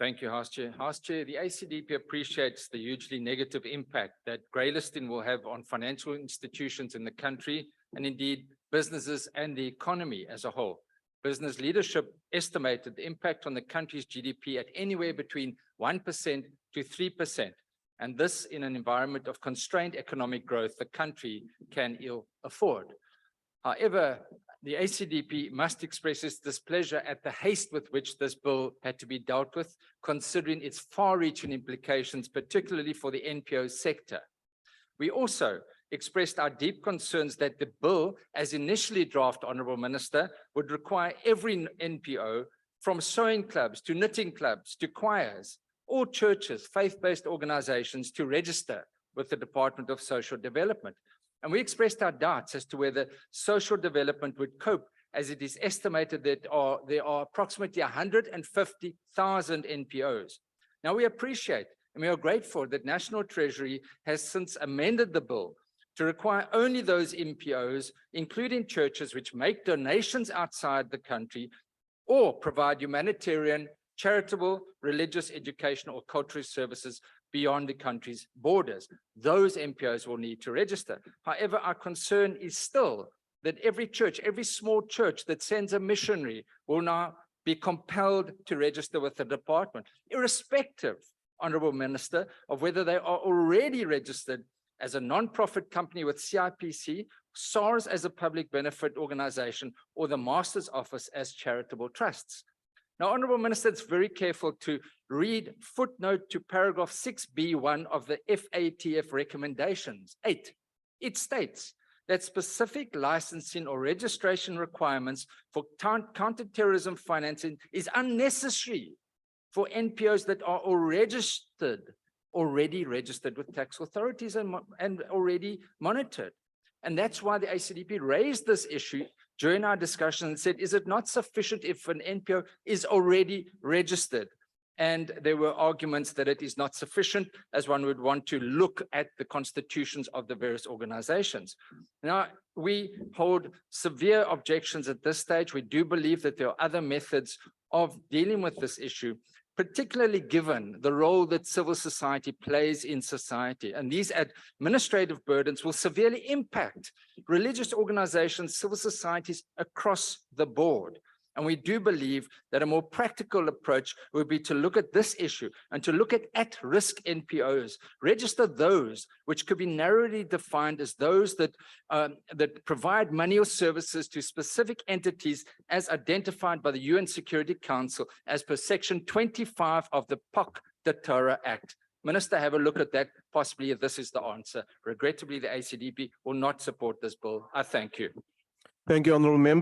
Thank you, House Chair. House Chair, the ACDP appreciates the hugely negative impact that greylisting will have on financial institutions in the country and indeed businesses and the economy as a whole. Business leadership estimated the impact on the country's GDP at anywhere between 1% to 3%. And this in an environment of constrained economic growth the country can ill afford. However, the ACDP must express its displeasure at the haste with which this bill had to be dealt with, considering its far-reaching implications, particularly for the NPO sector. We also expressed our deep concerns that the bill, as initially drafted, Honourable Minister, would require every NPO, from sewing clubs to knitting clubs to choirs, or churches, faith-based organizations, to register with the Department of Social Development. And we expressed our doubts as to whether social development would cope, as it is estimated that there are approximately 150,000 NPOs. Now, we appreciate and we are grateful that National Treasury has since amended the bill to require only those NPOs, including churches, which make donations outside the country or provide humanitarian, charitable, religious, educational, or cultural services beyond the country's borders. Those NPOs will need to register. However, our concern is still that every church, every small church that sends a missionary will now be compelled to register with the department, irrespective, Honourable Minister, of whether they are already registered as a non-profit company with CIPC, SARS as a public benefit organization, or the Master's Office as charitable trusts. Now, Honourable Minister, it's very careful to read footnote to paragraph 6B1 of the FATF recommendations 8. It states that specific licensing or registration requirements for counterterrorism financing is unnecessary for NPOs that are already registered with tax authorities and already monitored. And that's why the ACDP raised this issue during our discussion and said, is it not sufficient if an NPO is already registered? And there were arguments that it is not sufficient, as one would want to look at the constitutions of the various organizations. Now, we hold severe objections at this stage. We do believe that there are other methods of dealing with this issue, particularly given the role that civil society plays in society. And these administrative burdens will severely impact religious organizations, civil societies across the board. And we do believe that a more practical approach would be to look at this issue and to look at-risk NPOs, register those which could be narrowly defined as those that, that provide money or services to specific entities as identified by the UN Security Council as per Section 25 of the POC Act. Minister, have a look at that. Possibly if this is the answer. Regrettably, the ACDP will not support this bill. I thank you. Thank you, Honourable Member.